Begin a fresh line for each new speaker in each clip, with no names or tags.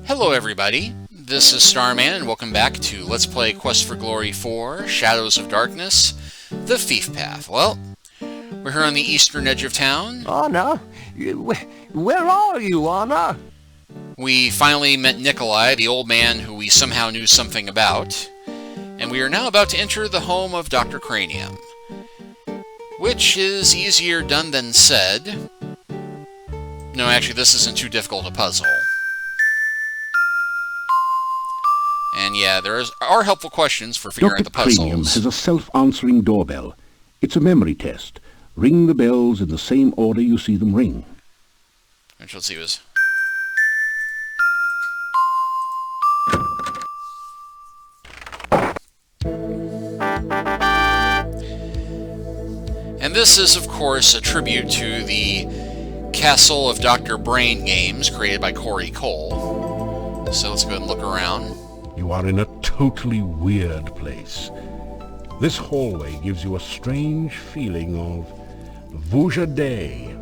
Hello everybody, this is Starman and welcome back to Let's Play Quest for Glory 4, Shadows of Darkness, The Thief Path. Well, we're here on the eastern edge of town.
Anna? Where are you, Anna?
We finally met Nikolai, the old man who we somehow knew something about, and we are now about to enter the home of Dr. Cranium, which is easier done than said. No, actually, this isn't too difficult a puzzle. And yeah, there are helpful questions for figuring out the puzzles.
Dr. Cranium has a self-answering doorbell. It's a memory test. Ring the bells in the same order you see them ring.
Which, let's see, was... And this is, of course, a tribute to the Castle of Dr. Brain games created by Corey Cole. So let's go ahead and look around.
You are in a totally weird place. This hallway gives you a strange feeling of vujade.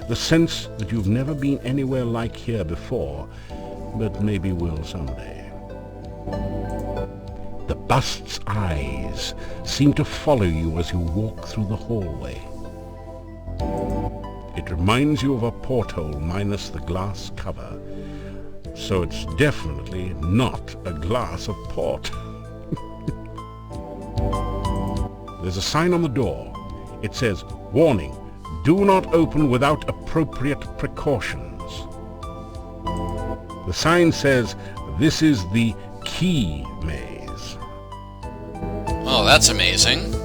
The sense that you've never been anywhere like here before, but maybe will someday. The bust's eyes seem to follow you as you walk through the hallway. It reminds you of a porthole minus the glass cover. So it's definitely not a glass of port. There's a sign on the door. It says, "Warning, do not open without appropriate precautions." The sign says, "This is the key maze."
Oh, that's amazing.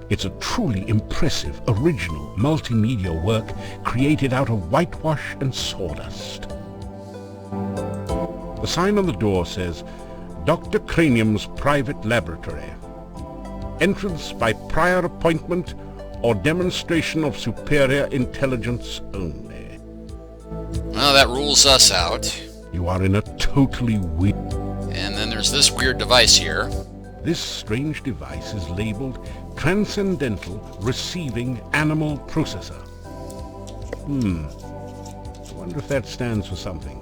It's a truly impressive, original, multimedia work created out of whitewash and sawdust. The sign on the door says, "Dr. Cranium's private laboratory. Entrance by prior appointment or demonstration of superior intelligence only."
Well, that rules us out.
You are in a totally weird...
And then there's this weird device here.
This strange device is labeled Transcendental Receiving Animal Processor. I wonder if that stands for something.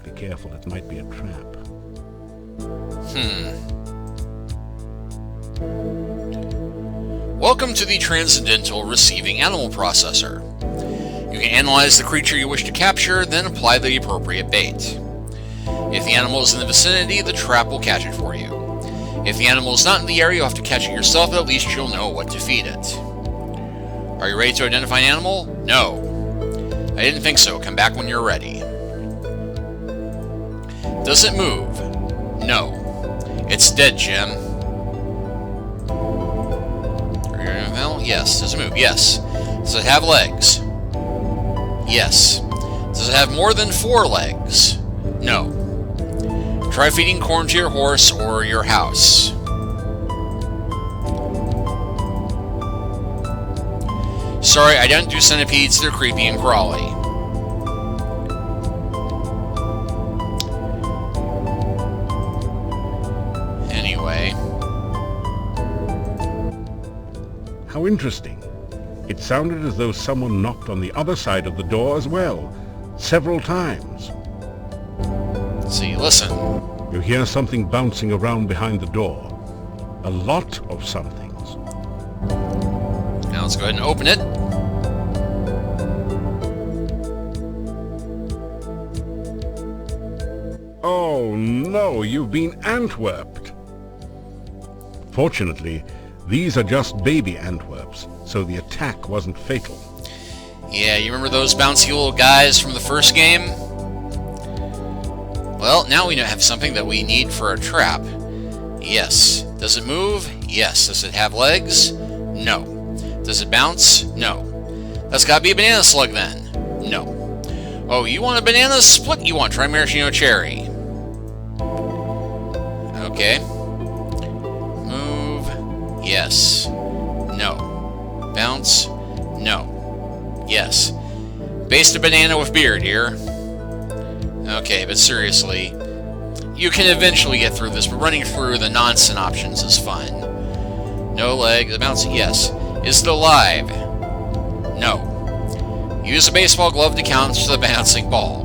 Be careful, it might be a trap.
Welcome to the Transcendental Receiving Animal Processor. You can analyze the creature you wish to capture, then apply the appropriate bait. If the animal is in the vicinity, the trap will catch it for you. If the animal is not in the area, you'll have to catch it yourself, but at least you'll know what to feed it. Are you ready to identify an animal? No. I didn't think so. Come back when you're ready. Does it move? No. It's dead, Jim. Well, yes. Does it move? Yes. Does it have legs? Yes. Does it have more than 4 legs? No. Try feeding corn to your horse or your house. Sorry, I don't do centipedes. They're creepy and crawly. Anyway.
How interesting. It sounded as though someone knocked on the other side of the door as well, several times.
Let's see, listen.
You hear something bouncing around behind the door. A lot of somethings.
Now let's go ahead and open it.
Oh no, you've been Antwerped. Fortunately, these are just baby Antwerps, so the attack wasn't fatal.
Yeah, you remember those bouncy little guys from the first game? Well, now we have something that we need for a trap. Yes. Does it move? Yes. Does it have legs? No. Does it bounce? No. That's gotta be a banana slug then. No. Oh, you want a banana split? You want try maraschino cherry. Okay. Move. Yes. No. Bounce. No. Yes. Baste a banana with beer, dear. Okay, but seriously, you can eventually get through this, but running through the nonsense options is fun. No leg, the bounce, yes. Is it alive? No. Use a baseball glove to counter the bouncing ball.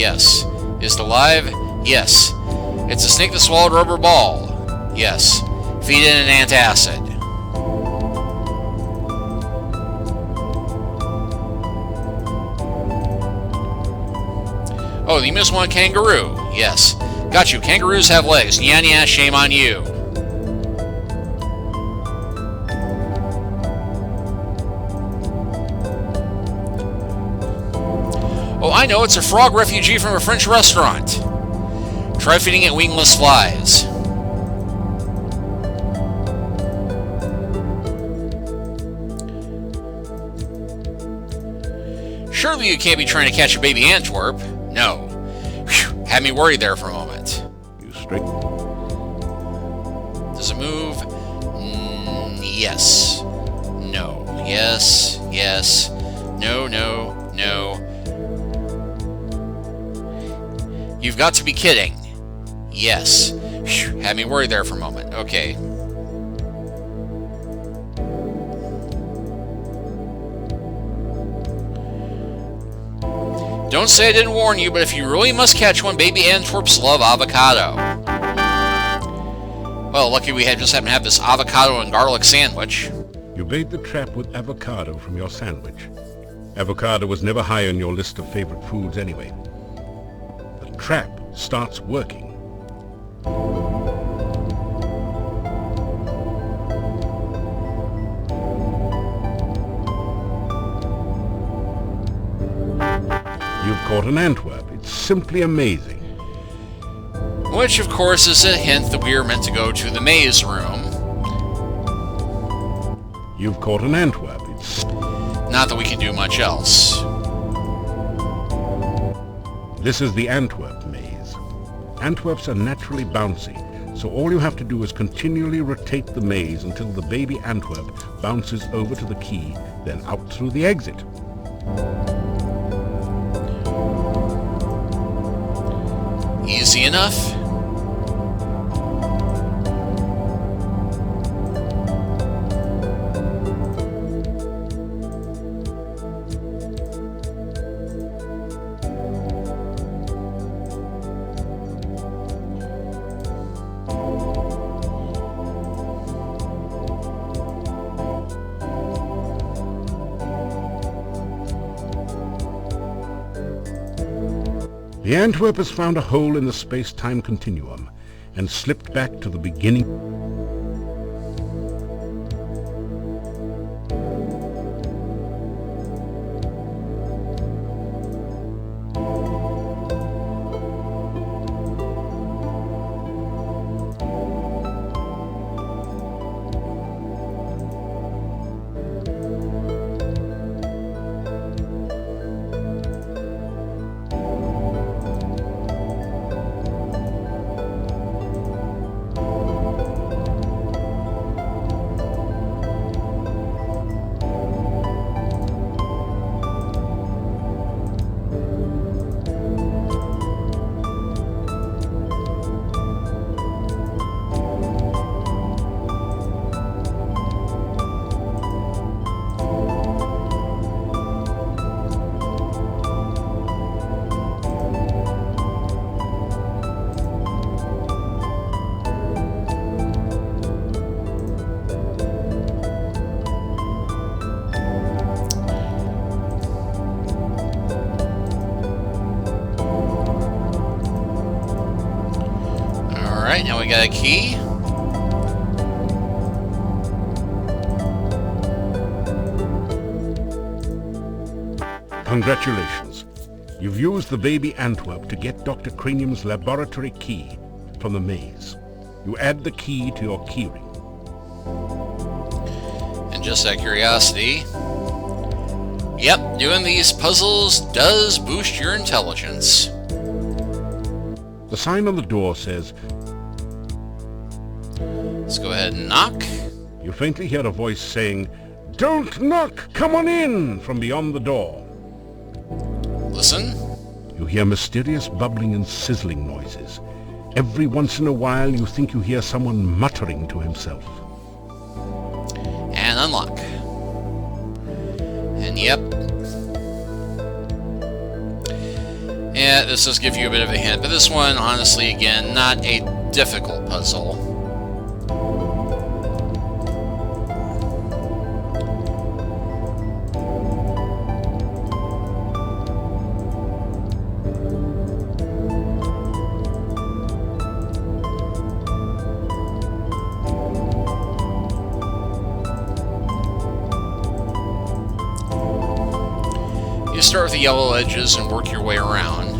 Yes. Is it alive? Yes. It's a snake that swallowed a rubber ball. Yes. Feed it an antacid. Oh, you missed one kangaroo. Yes. Got you. Kangaroos have legs. Nya, shame on you. Oh, I know. It's a frog refugee from a French restaurant. Try feeding it wingless flies. Surely you can't be trying to catch a baby Antwerp. No. Whew, had me worried there for a moment.
You straight.
Does it move? Yes. No. Yes. Yes. No, no, no. You've got to be kidding. Yes. Whew, had me worried there for a moment. Okay. Don't say I didn't warn you, but if you really must catch one, baby Antwerps love avocado. Well, lucky we just happened to have this avocado and garlic sandwich.
You bait the trap with avocado from your sandwich. Avocado was never high on your list of favorite foods anyway. The trap starts working. You've caught an Antwerp. It's simply amazing.
Which, of course, is a hint that we are meant to go to the maze room.
You've caught an Antwerp. It's...
Not that we can do much else.
This is the Antwerp Maze. Antwerps are naturally bouncy, so all you have to do is continually rotate the maze until the baby Antwerp bounces over to the key, then out through the exit.
Easy enough.
The Antwerp has found a hole in the space-time continuum and slipped back to the beginning.
Alright, now we got a key.
Congratulations. You've used the baby Antwerp to get Dr. Cranium's laboratory key from the maze. You add the key to your keyring.
And just out of curiosity, yep, doing these puzzles does boost your intelligence.
The sign on the door says,
Let's go ahead and knock.
you faintly hear a voice saying, "Don't knock! Come on in!" from beyond the door.
Listen.
You hear mysterious bubbling and sizzling noises. Every once in a while you think you hear someone muttering to himself.
And unlock. And yep. Yeah, this does give you a bit of a hint, but this one, honestly, again, not a difficult puzzle. You start with the yellow edges and work your way around.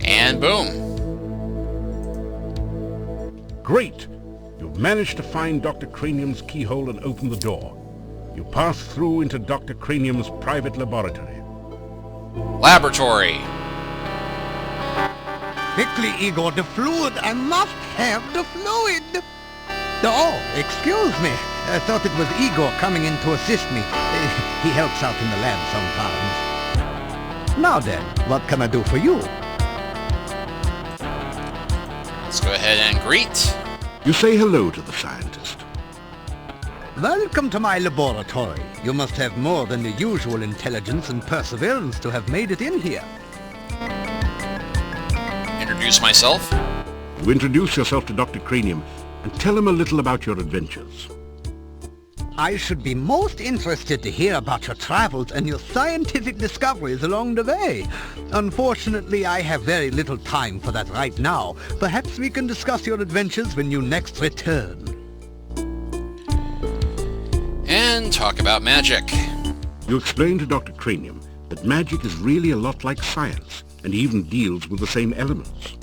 And boom.
Great! You've managed to find Dr. Cranium's keyhole and open the door. You pass through into Dr. Cranium's private laboratory.
Laboratory.
Quickly, Igor, the fluid. I must have the fluid. Oh, excuse me. I thought it was Igor coming in to assist me. He helps out in the lab sometimes. Now then, what can I do for you?
Let's go ahead and greet.
You say hello to the scientist.
Welcome to my laboratory. You must have more than the usual intelligence and perseverance to have made it in here.
Introduce myself.
You introduce yourself to Dr. Cranium and tell him a little about your adventures.
I should be most interested to hear about your travels and your scientific discoveries along the way. Unfortunately, I have very little time for that right now. Perhaps we can discuss your adventures when you next return.
And talk about magic.
You explain to Dr. Cranium that magic is really a lot like science, and even deals with the same elements.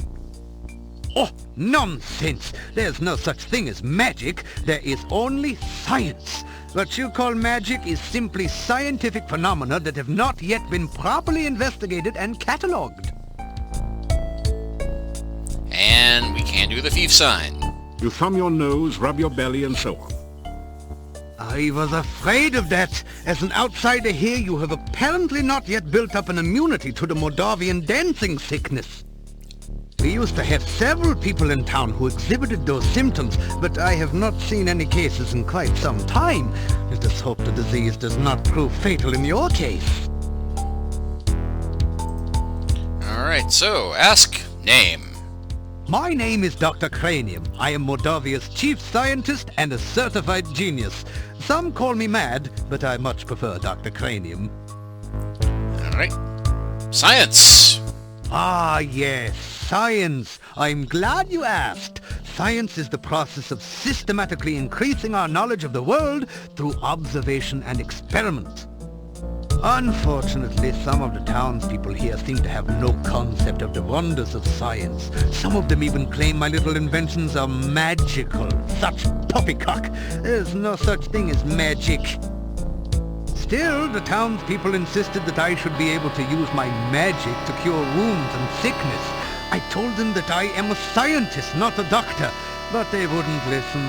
Oh, nonsense! There's no such thing as magic. There is only science. What you call magic is simply scientific phenomena that have not yet been properly investigated and catalogued.
And we can do the thief sign.
You thumb your nose, rub your belly, and so on.
I was afraid of that. As an outsider here, you have apparently not yet built up an immunity to the Moldavian dancing sickness. We used to have several people in town who exhibited those symptoms, but I have not seen any cases in quite some time. Let us hope the disease does not prove fatal in your case.
Alright, so ask name.
My name is Dr. Cranium. I am Moldavia's chief scientist and a certified genius. Some call me mad, but I much prefer Dr. Cranium.
Alright. Science.
Ah, yes, science. I'm glad you asked. Science is the process of systematically increasing our knowledge of the world through observation and experiment. Unfortunately, some of the townspeople here seem to have no concept of the wonders of science. Some of them even claim my little inventions are magical. Such poppycock. There's no such thing as magic. Still, the townspeople insisted that I should be able to use my magic to cure wounds and sickness. I told them that I am a scientist, not a doctor, but they wouldn't listen.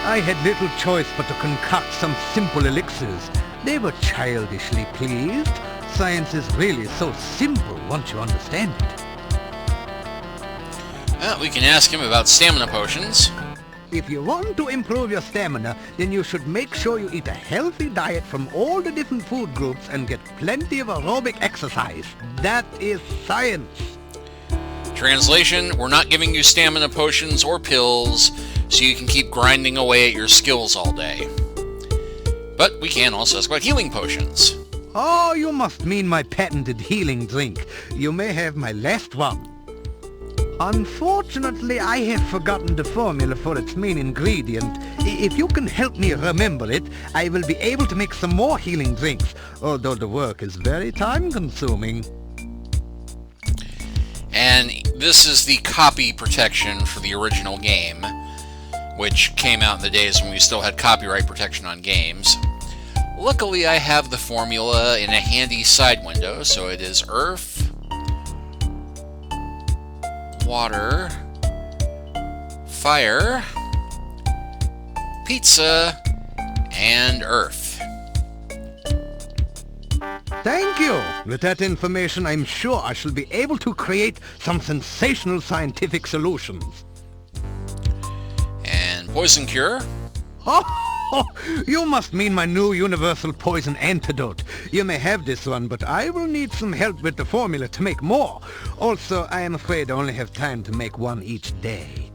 I had little choice but to concoct some simple elixirs. They were childishly pleased. Science is really so simple once you understand it.
Well, we can ask him about stamina potions.
If you want to improve your stamina, then you should make sure you eat a healthy diet from all the different food groups and get plenty of aerobic exercise. That is science.
Translation, we're not giving you stamina potions or pills so you can keep grinding away at your skills all day. But we can also ask about healing potions.
Oh, you must mean my patented healing drink. You may have my last one. Unfortunately, I have forgotten the formula for its main ingredient. If you can help me remember it, I will be able to make some more healing drinks, although the work is very time-consuming.
And this is the copy protection for the original game, which came out in the days when we still had copyright protection on games. Luckily, I have the formula in a handy side window, so it is earth, water, fire, pizza, and earth.
Thank you! With that information, I'm sure I shall be able to create some sensational scientific solutions.
And poison cure?
Oh, you must mean my new universal poison antidote. You may have this one, but I will need some help with the formula to make more. Also, I am afraid I only have time to make one each day.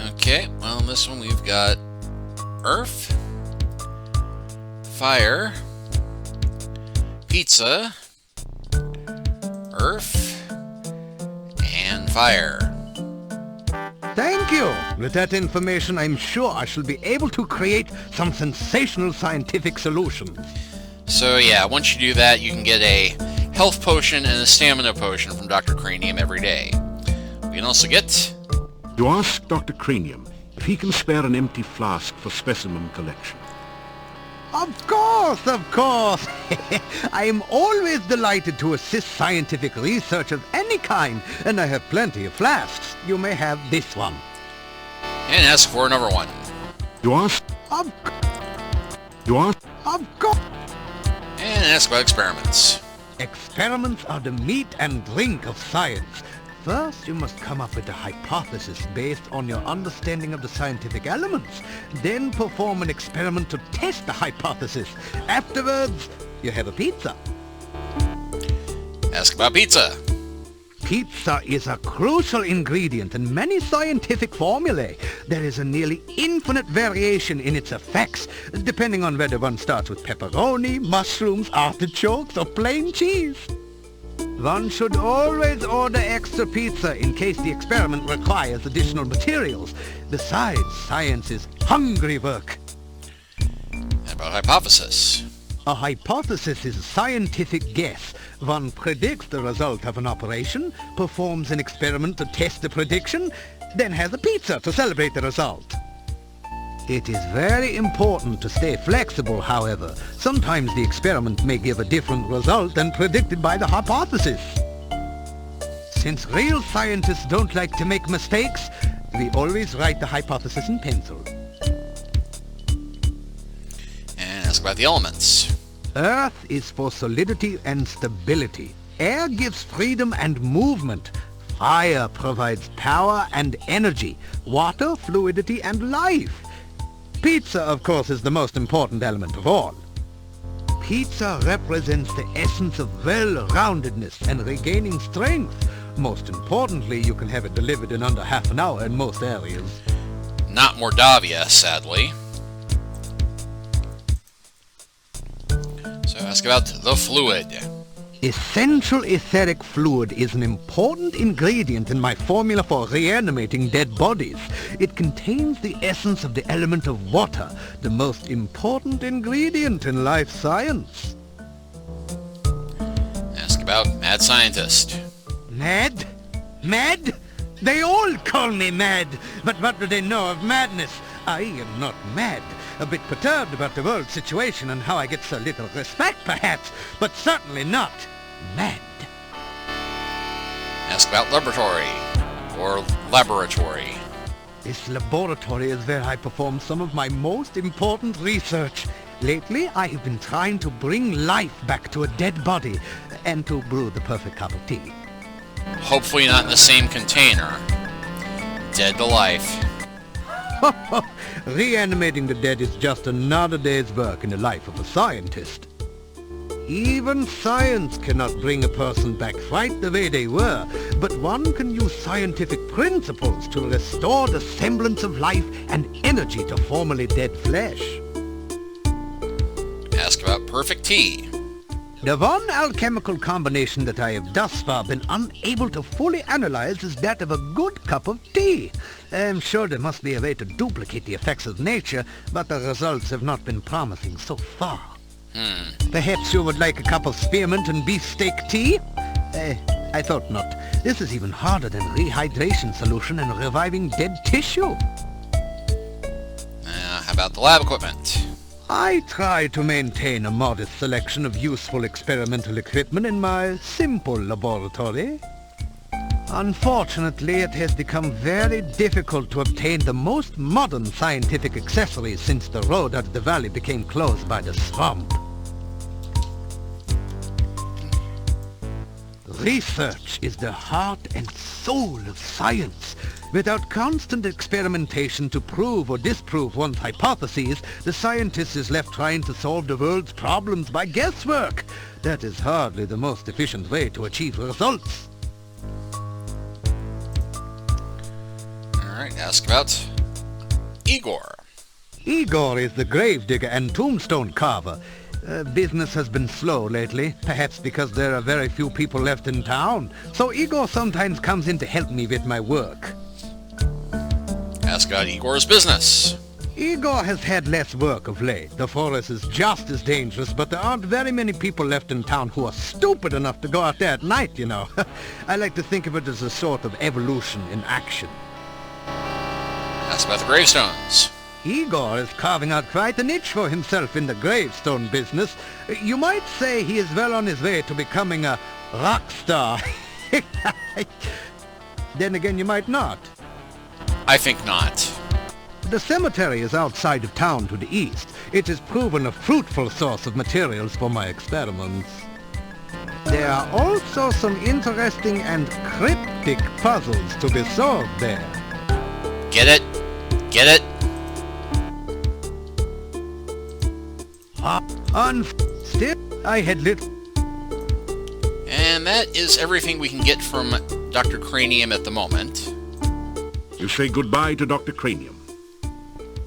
Okay, well, in this one we've got earth, fire, pizza, earth, and fire.
Thank you! With that information, I'm sure I shall be able to create some sensational scientific solutions.
So yeah, once you do that, you can get a health potion and a stamina potion from Dr. Cranium every day. You can also get...
You ask Dr. Cranium if he can spare an empty flask for specimen collection.
Of course, of course! I am always delighted to assist scientific research of any kind, and I have plenty of flasks. You may have this one.
And ask for another one.
You ask...
Of course!
And ask about experiments.
Experiments are the meat and drink of science. First, you must come up with a hypothesis based on your understanding of the scientific elements. Then perform an experiment to test the hypothesis. Afterwards, you have a pizza.
Ask about pizza.
Pizza is a crucial ingredient in many scientific formulae. There is a nearly infinite variation in its effects, depending on whether one starts with pepperoni, mushrooms, artichokes, or plain cheese. One should always order extra pizza in case the experiment requires additional materials. Besides, science is hungry work.
And about hypothesis.
A hypothesis is a scientific guess. One predicts the result of an operation, performs an experiment to test the prediction, then has a pizza to celebrate the result. It is very important to stay flexible, however. Sometimes the experiment may give a different result than predicted by the hypothesis. Since real scientists don't like to make mistakes, we always write the hypothesis in pencil.
And ask about the elements.
Earth is for solidity and stability. Air gives freedom and movement. Fire provides power and energy. Water, fluidity and life. Pizza, of course, is the most important element of all. Pizza represents the essence of well-roundedness and regaining strength. Most importantly, you can have it delivered in under half an hour in most areas.
Not Mordavia, sadly. So ask about the fluid.
Essential etheric fluid is an important ingredient in my formula for reanimating dead bodies. It contains the essence of the element of water, the most important ingredient in life science.
Ask about mad scientist.
Mad? Mad? They all call me mad, but what do they know of madness? I am not mad. A bit perturbed about the world situation and how I get so little respect, perhaps, but certainly not mad.
Ask about laboratory, or laboratory.
This laboratory is where I perform some of my most important research. Lately, I have been trying to bring life back to a dead body and to brew the perfect cup of tea.
Hopefully not in the same container. Dead to life.
Reanimating the dead is just another day's work in the life of a scientist. Even science cannot bring a person back right the way they were, but one can use scientific principles to restore the semblance of life and energy to formerly dead flesh.
Ask about perfect tea.
The one alchemical combination that I have thus far been unable to fully analyze is that of a good cup of tea. I'm sure there must be a way to duplicate the effects of nature, but the results have not been promising so far. Perhaps you would like a cup of spearmint and beefsteak tea? I thought not. This is even harder than rehydration solution and reviving dead tissue.
How about the lab equipment?
I try to maintain a modest selection of useful experimental equipment in my simple laboratory. Unfortunately, it has become very difficult to obtain the most modern scientific accessories since the road out of the valley became closed by the swamp. Research is the heart and soul of science. Without constant experimentation to prove or disprove one's hypotheses, the scientist is left trying to solve the world's problems by guesswork. That is hardly the most efficient way to achieve results.
Alright, ask about Igor.
Igor is the gravedigger and tombstone carver. Business has been slow lately, perhaps because there are very few people left in town. So Igor sometimes comes in to help me with my work.
Ask about Igor's business.
Igor has had less work of late. The forest is just as dangerous, but there aren't very many people left in town who are stupid enough to go out there at night, you know. I like to think of it as a sort of evolution in action.
Ask about the gravestones.
Igor is carving out quite a niche for himself in the gravestone business. You might say he is well on his way to becoming a rock star. Then again, you might not.
I think not.
The cemetery is outside of town to the east. It has proven a fruitful source of materials for my experiments. There are also some interesting and cryptic puzzles to be solved there.
Get it? Get it?
Still, I had little...
And that is everything we can get from Dr. Cranium at the moment.
You say goodbye to Dr. Cranium.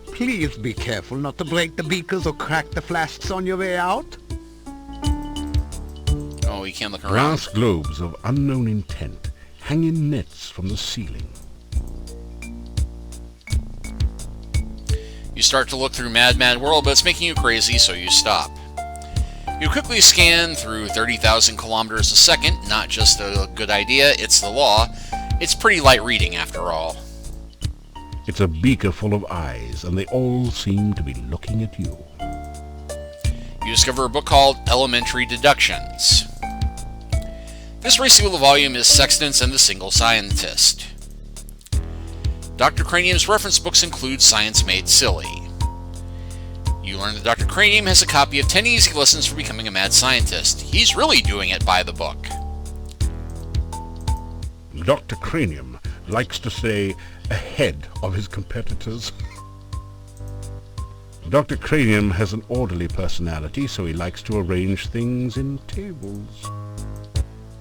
Please be careful not to break the beakers or crack the flasks on your way out.
Oh, you can't look around.
Brass globes of unknown intent hang in nets from the ceiling.
You start to look through Mad World, but it's making you crazy, so you stop. You quickly scan through 30,000 kilometers a second. Not just a good idea, it's the law. It's pretty light reading, after all.
It's a beaker full of eyes, and they all seem to be looking at you.
You discover a book called Elementary Deductions. This resealable volume is Sextants and the Single Scientist. Dr. Cranium's reference books include Science Made Silly. You learn that Dr. Cranium has a copy of 10 Easy Lessons for Becoming a Mad Scientist. He's really doing it by the book.
Dr. Cranium likes to stay ahead of his competitors. Dr. Cranium has an orderly personality, so he likes to arrange things in tables.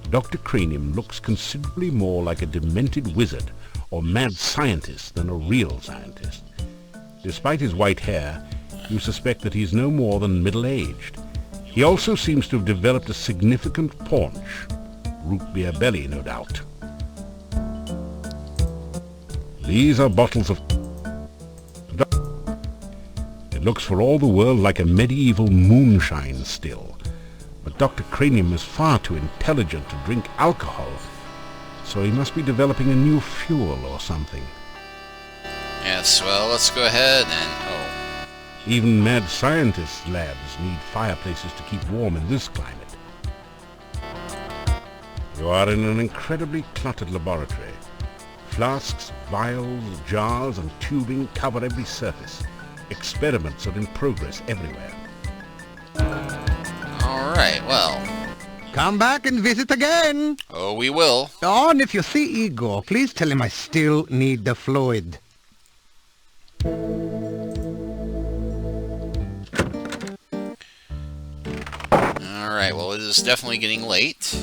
Dr. Cranium looks considerably more like a demented wizard or mad scientist than a real scientist. Despite his white hair, you suspect that he's no more than middle-aged. He also seems to have developed a significant paunch. Root beer belly, no doubt. These are bottles of... It looks for all the world like a medieval moonshine still. But Dr. Cranium is far too intelligent to drink alcohol, so he must be developing a new fuel or something.
Yes, well, let's go ahead and...
Even mad scientists' labs need fireplaces to keep warm in this climate. You are in an incredibly cluttered laboratory. Flasks, vials, jars, and tubing cover every surface. Experiments are in progress everywhere.
Alright, well...
Come back and visit again.
Oh, we will.
Oh, and if you see Igor, please tell him I still need the fluid.
Alright, well, it is definitely getting late.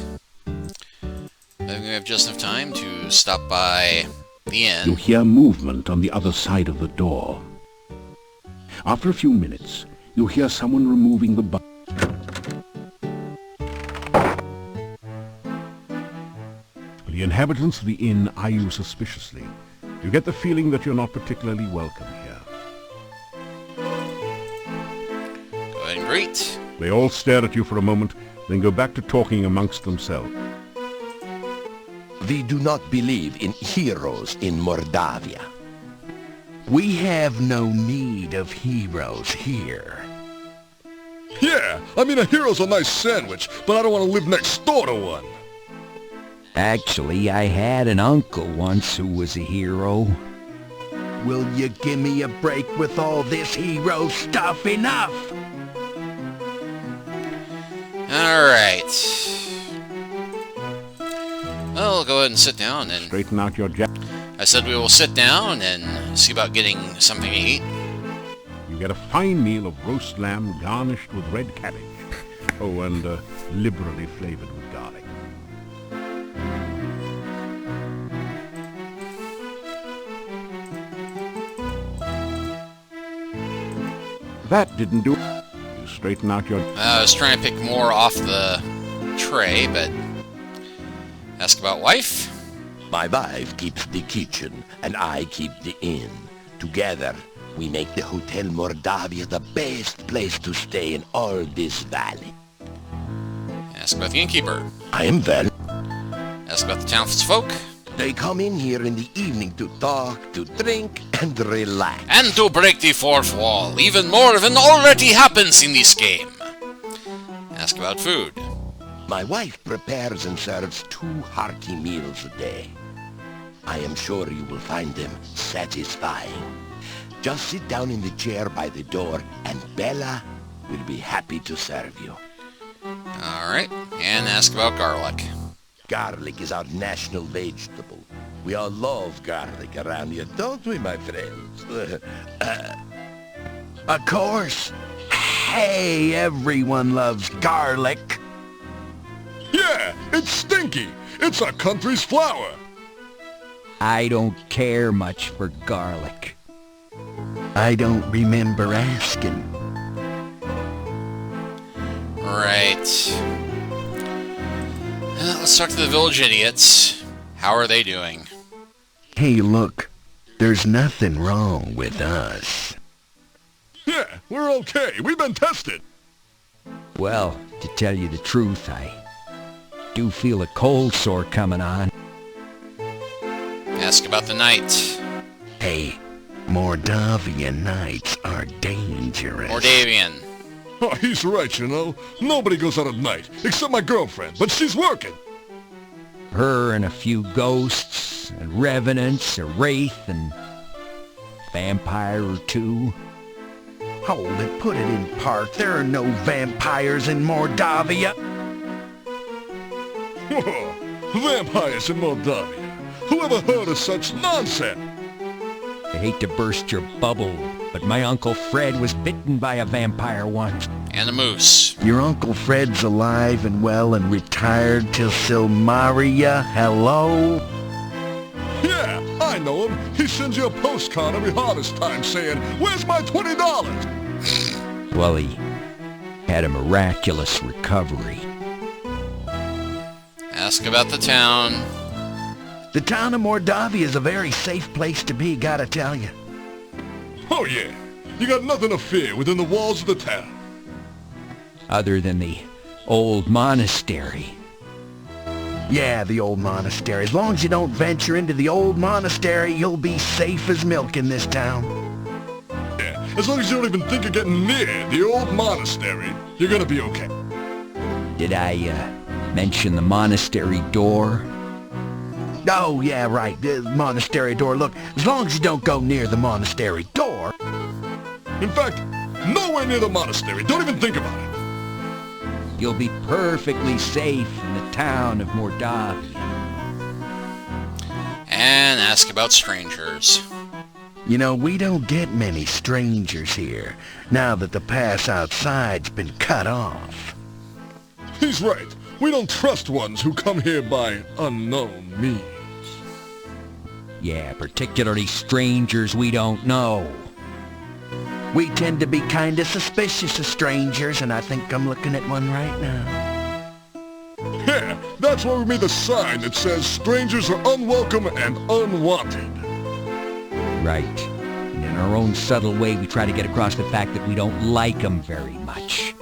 I think we have just enough time to stop by the inn.
You hear movement on the other side of the door. After a few minutes, you hear someone removing the inhabitants of the inn eye you suspiciously. You get the feeling that you're not particularly welcome here.
Go ahead and greet.
They all stare at you for a moment, then go back to talking amongst themselves.
We do not believe in heroes in Mordavia.
We have no need of heroes here.
Yeah, I mean a hero's a nice sandwich, but I don't want to live next door to one.
Actually, I had an uncle once who was a hero.
Will you give me a break with all this hero stuff? Enough!
Alright. Well, go ahead and sit down and...
Straighten out your jacket.
I said we will sit down and see about getting something to eat.
You get a fine meal of roast lamb garnished with red cabbage. Oh, and liberally flavored with garlic. That didn't do it. You straighten out your...
I was trying to pick more off the tray, but... Ask about wife?
My wife keeps the kitchen, and I keep the inn. Together, we make the Hotel Mordavia the best place to stay in all this valley.
Ask about the innkeeper.
I am well.
Ask about the townsfolk.
They come in here in the evening to talk, to drink, and relax.
And to break the fourth wall. Even more than already happens in this game. Ask about food.
My wife prepares and serves 2 hearty meals a day. I am sure you will find them satisfying. Just sit down in the chair by the door, and Bella will be happy to serve you.
Alright, and ask about garlic.
Garlic is our national vegetable. We all love garlic around here, don't we, my friends?
Of course. Hey, everyone loves garlic.
Yeah, it's stinky. It's our country's flower.
I don't care much for garlic.
I don't remember asking.
Right. Let's talk to the village idiots. How are they doing?
Hey, look. There's nothing wrong with us.
Yeah, we're okay. We've been tested.
Well, to tell you the truth, I do feel a cold sore coming on.
Ask about the night.
Hey, Mordavian nights are dangerous.
Mordavian.
Oh, he's right, you know. Nobody goes out at night, except my girlfriend, but she's working.
Her and a few ghosts, and revenants, a wraith, and vampire or two.
Hold it, put it in part. There are no vampires in Mordavia.
Vampires in Moldavia. Whoever heard of such nonsense?
I hate to burst your bubble, but my Uncle Fred was bitten by a vampire once.
And a moose.
Your Uncle Fred's alive and well and retired till Silmaria. Hello?
Yeah, I know him. He sends you a postcard every harvest time saying, "Where's my $20?"
Well, he had a miraculous recovery.
Ask about the town.
The town of Mordavia is a very safe place to be, gotta tell you.
Oh yeah, you got nothing to fear within the walls of the town.
Other than the old monastery.
Yeah, the old monastery. As long as you don't venture into the old monastery, you'll be safe as milk in this town.
Yeah, as long as you don't even think of getting near the old monastery, you're gonna be okay.
Did I mention the monastery door?
Oh, yeah, right. The monastery door. Look, as long as you don't go near the monastery door.
In fact, nowhere near the monastery. Don't even think about it.
You'll be perfectly safe in the town of Mordavia.
And ask about strangers.
You know, we don't get many strangers here, now that the pass outside's been cut off.
He's right. We don't trust ones who come here by unknown means.
Yeah, particularly strangers we don't know.
We tend to be kinda suspicious of strangers, and I think I'm looking at one right now.
Yeah, That's why we made the sign that says strangers are unwelcome and unwanted.
Right. And in our own subtle way, we try to get across the fact that we don't like them very much.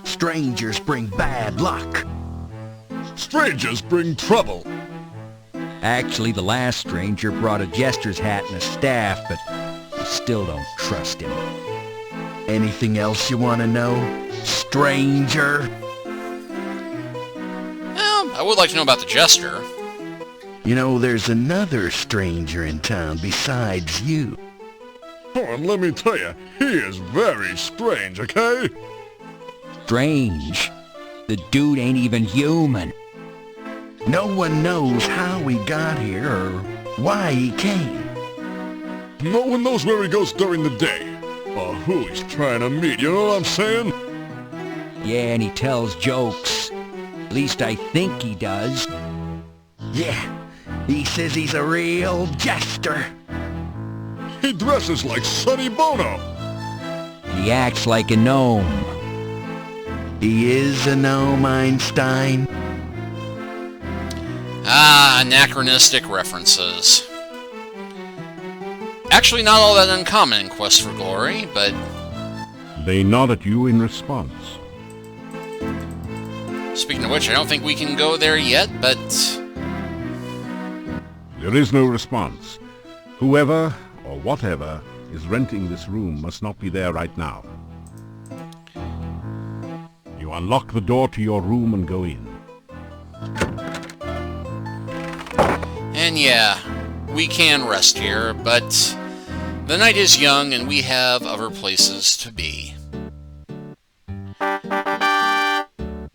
Strangers bring bad luck.
Strangers bring trouble.
Actually, the last stranger brought a jester's hat and a staff, but we still don't trust him.
Anything else you want to know, stranger?
Well, I would like to know about the jester.
You know, there's another stranger in town besides you.
Oh, and let me tell you, he is very strange, okay?
Strange. The dude ain't even human.
No one knows how he got here or why he came.
No one knows where he goes during the day, or who he's trying to meet, you know what I'm saying?
Yeah, and he tells jokes. At least I think he does.
Yeah, he says he's a real jester.
He dresses like Sonny Bono.
And he acts like a gnome.
He is a gnome, Einstein.
Ah, anachronistic references. Actually, not all that uncommon in Quest for Glory, but...
They nod at you in response.
Speaking of which, I don't think we can go there yet, but...
There is no response. Whoever or whatever is renting this room must not be there right now. You unlock the door to your room and go in.
And yeah, we can rest here, but the night is young and we have other places to be.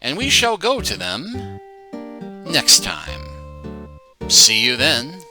And we shall go to them next time. See you then.